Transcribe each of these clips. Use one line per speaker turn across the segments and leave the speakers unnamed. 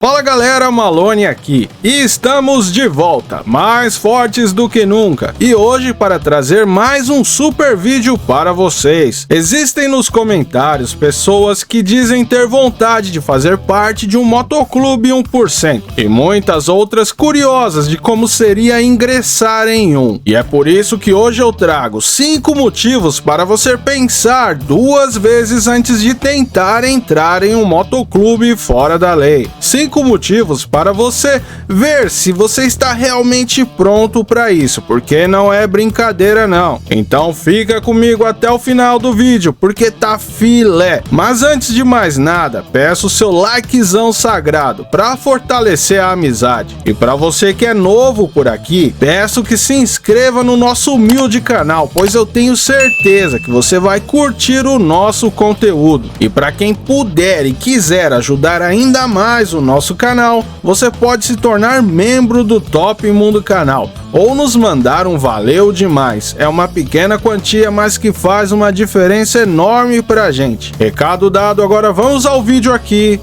Fala galera, Malone aqui, e estamos de volta, mais fortes do que nunca, e hoje para trazer mais um super vídeo para vocês. Existem nos comentários pessoas que dizem ter vontade de fazer parte de um motoclube 1%, e muitas outras curiosas de como seria ingressar em um, e é por isso que hoje eu trago 5 motivos para você pensar 2 vezes antes de tentar entrar em um motoclube fora da lei. 5 motivos para você ver se você está realmente pronto para isso, porque não é brincadeira não. Então fica comigo até o final do vídeo, porque tá filé. Mas antes de mais nada, peço o seu likezão sagrado para fortalecer a amizade. E para você que é novo por aqui, peço que se inscreva no nosso humilde canal, pois eu tenho certeza que você vai curtir o nosso conteúdo. E para quem puder e quiser ajudar ainda mais o nosso canal, você pode se tornar membro do Top Mundo Canal ou nos mandar um valeu demais. É uma pequena quantia, mas que faz uma diferença enorme pra gente. Recado dado, agora vamos ao vídeo aqui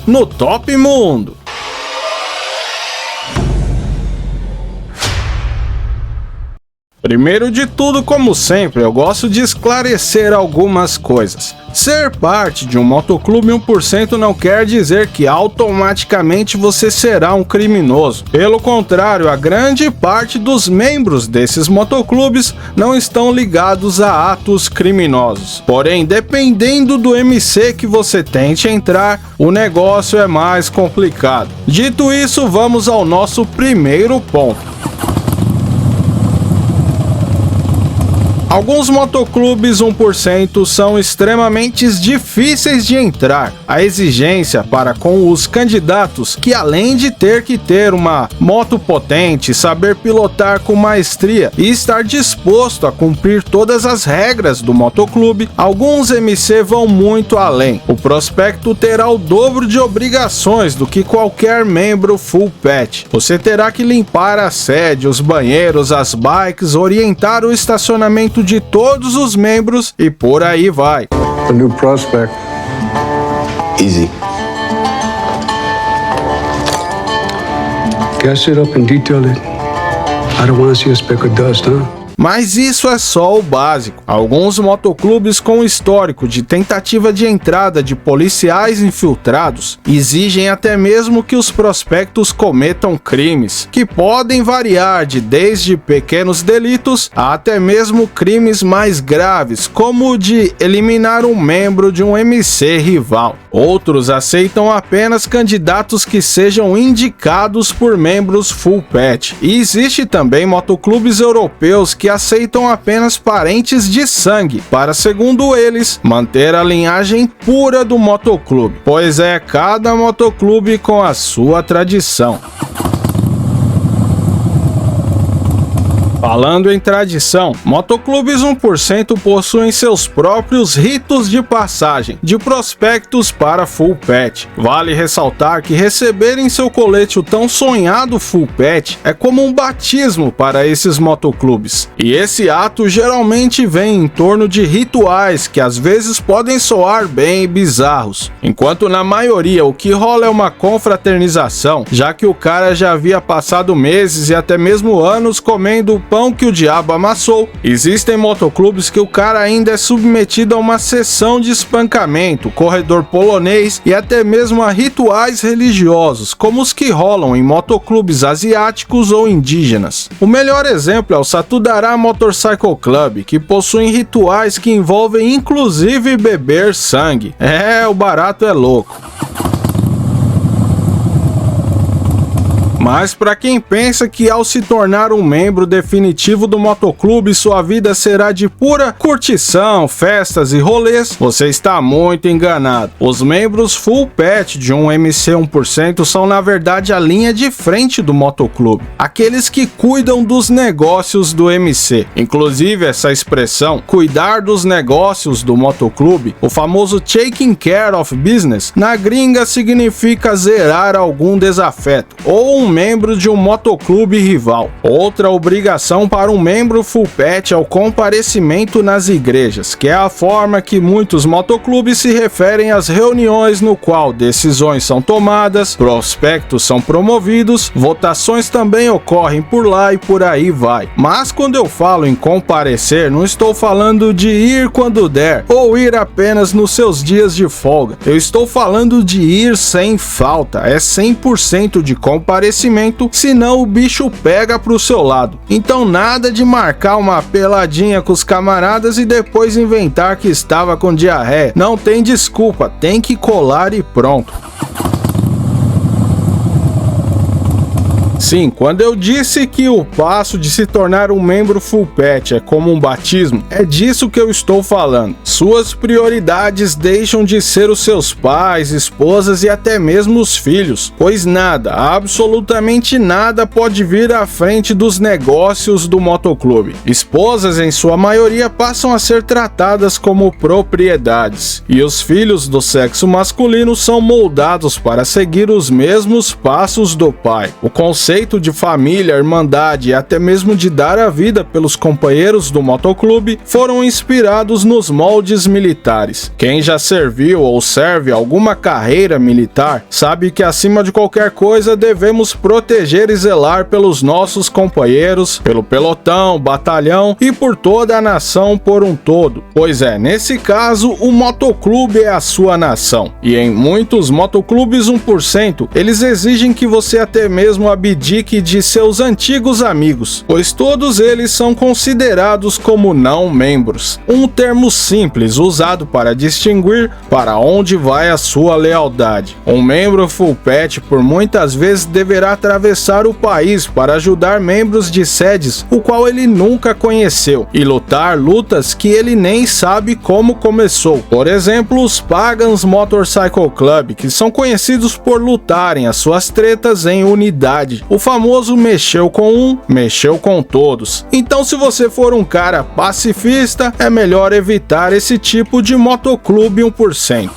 no Top Mundo. Primeiro de tudo, como sempre, eu gosto de esclarecer algumas coisas. Ser parte de um motoclube 1% não quer dizer que automaticamente você será um criminoso. Pelo contrário, a grande parte dos membros desses motoclubes não estão ligados a atos criminosos. Porém, dependendo do MC que você tente entrar, o negócio é mais complicado. Dito isso, vamos ao nosso primeiro ponto. Alguns motoclubes 1% são extremamente difíceis de entrar. A exigência para com os candidatos, que além de ter que ter uma moto potente, saber pilotar com maestria e estar disposto a cumprir todas as regras do motoclube, alguns MC vão muito além. O prospecto terá o dobro de obrigações do que qualquer membro full patch. Você terá que limpar a sede, os banheiros, as bikes, orientar o estacionamento de todos os membros e por aí vai.
A new prospect.
Easy.
Gas it up and detail it. I don't want to see a speck of dust, huh?
Mas isso é só o básico. Alguns motoclubes com histórico de tentativa de entrada de policiais infiltrados exigem até mesmo que os prospectos cometam crimes, que podem variar de desde pequenos delitos a até mesmo crimes mais graves, como o de eliminar um membro de um MC rival. Outros aceitam apenas candidatos que sejam indicados por membros full patch. E existe também motoclubes europeus que aceitam apenas parentes de sangue, para, segundo eles, manter a linhagem pura do motoclube, pois é cada motoclube com a sua tradição. Falando em tradição, motoclubes 1% possuem seus próprios ritos de passagem de prospectos para full patch. Vale ressaltar que receber em seu colete o tão sonhado full patch é como um batismo para esses motoclubes. E esse ato geralmente vem em torno de rituais que às vezes podem soar bem bizarros, enquanto na maioria o que rola é uma confraternização, já que o cara já havia passado meses e até mesmo anos comendo pão que o diabo amassou. Existem motoclubes que o cara ainda é submetido a uma sessão de espancamento, corredor polonês e até mesmo a rituais religiosos, como os que rolam em motoclubes asiáticos ou indígenas. O melhor exemplo é o Satudara Motorcycle Club, que possuem rituais que envolvem inclusive beber sangue. O barato é louco. Mas para quem pensa que ao se tornar um membro definitivo do motoclube sua vida será de pura curtição, festas e rolês, você está muito enganado. Os membros full patch de um MC 1% são na verdade a linha de frente do motoclube, aqueles que cuidam dos negócios do MC. Inclusive essa expressão, cuidar dos negócios do motoclube, o famoso taking care of business, na gringa significa zerar algum desafeto, ou um membro de um motoclube rival. Outra obrigação para um membro full patch é o comparecimento nas igrejas, que é a forma que muitos motoclubes se referem às reuniões no qual decisões são tomadas, prospectos são promovidos, votações também ocorrem por lá e por aí vai. Mas quando eu falo em comparecer, não estou falando de ir quando der, ou ir apenas nos seus dias de folga. Eu estou falando de ir sem falta, é 100% de comparecimento, senão o bicho pega pro seu lado. Então nada de marcar uma peladinha com os camaradas e depois inventar que estava com diarreia. Não tem desculpa, tem que colar e pronto. Sim, quando eu disse que o passo de se tornar um membro full patch é como um batismo, é disso que eu estou falando. Suas prioridades deixam de ser os seus pais, esposas e até mesmo os filhos, pois nada, absolutamente nada pode vir à frente dos negócios do motoclube. Esposas, em sua maioria, passam a ser tratadas como propriedades, e os filhos do sexo masculino são moldados para seguir os mesmos passos do pai. O conceito de família, irmandade e até mesmo de dar a vida pelos companheiros do motoclube foram inspirados nos moldes militares. Quem já serviu ou serve alguma carreira militar sabe que acima de qualquer coisa devemos proteger e zelar pelos nossos companheiros, pelo pelotão, batalhão e por toda a nação por um todo. Pois é, nesse caso o motoclube é a sua nação. E em muitos motoclubes 1%, eles exigem que você até mesmo abdique de seus antigos amigos, pois todos eles são considerados como não membros, um termo simples usado para distinguir para onde vai a sua lealdade. Um membro full patch por muitas vezes deverá atravessar o país para ajudar membros de sedes o qual ele nunca conheceu e lutar lutas que ele nem sabe como começou. Por exemplo, os Pagans Motorcycle Club, que são conhecidos por lutarem as suas tretas em unidade. O famoso mexeu com um, mexeu com todos. Então, se você for um cara pacifista, é melhor evitar esse tipo de motoclube 1%.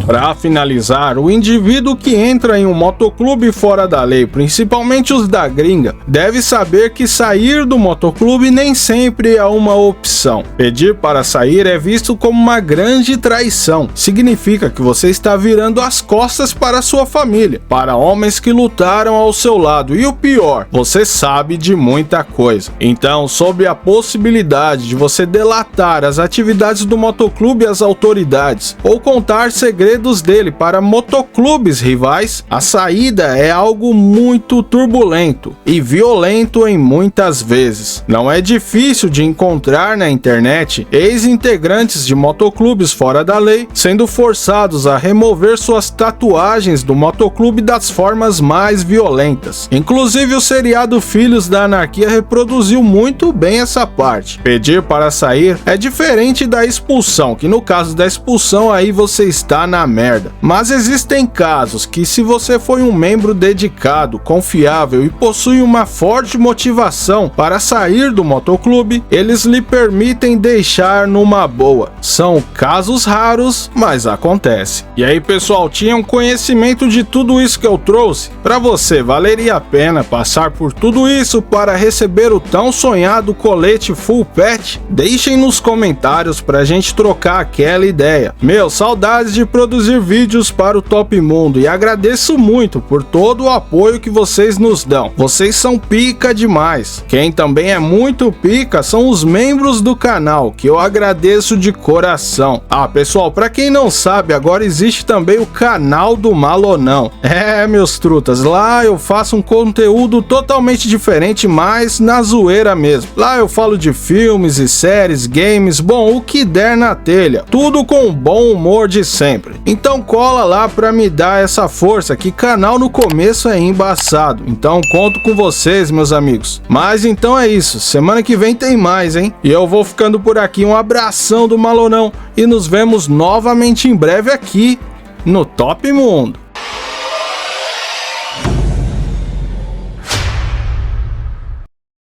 Para finalizar, o indivíduo que entra em um motoclube fora da lei, principalmente os da gringa, deve saber que sair do motoclube nem sempre é uma opção. Pedir para sair é visto como uma grande traição. Significa que você está virando as costas para sua família, para homens que lutaram ao seu lado. E o pior, você sabe de muita coisa. Então, sob a possibilidade de você delatar as atividades do motoclube às autoridades ou contar segredos dele para motoclubes rivais, a saída é algo muito turbulento e violento em muitas vezes. Não é difícil de encontrar na internet ex-integrantes de motoclubes fora da lei sendo forçados a remover suas tatuagens do motoclube das formas mais violentas. Inclusive o seriado Filhos da Anarquia reproduziu muito bem essa parte. Pedir para sair é diferente da expulsão, que no caso da expulsão aí você está na merda. Mas existem casos que, se você foi um membro dedicado, confiável e possui uma forte motivação para sair do motoclube, eles lhe permitem deixar numa boa. São casos raros, mas acontece. E aí, pessoal, tinham conhecimento de tudo isso que eu trouxe? Para você, valeria a pena passar por tudo isso para receber o tão sonhado colete full patch? Deixem nos comentários pra gente trocar aquela ideia. Meu, saudades de produzir vídeos para o Top Mundo e agradeço muito por todo o apoio que vocês nos dão. Vocês são pica demais. Quem também é muito pica são os membros do canal, que eu agradeço de coração. Ah, pessoal, para quem não sabe, agora existe também o canal do Malonão. É, meus trutas, lá eu faço um conteúdo totalmente diferente, mas na zoeira mesmo. Lá eu falo de filmes e séries, games, bom, o que der na telha. Tudo com o bom humor de sempre. Então cola lá pra me dar essa força, que canal no começo é embaçado. Então conto com vocês, meus amigos. Mas então é isso, semana que vem tem mais, hein? E eu vou ficando por aqui, um abração do Malonão e nos vemos novamente em breve aqui no Top Mundo.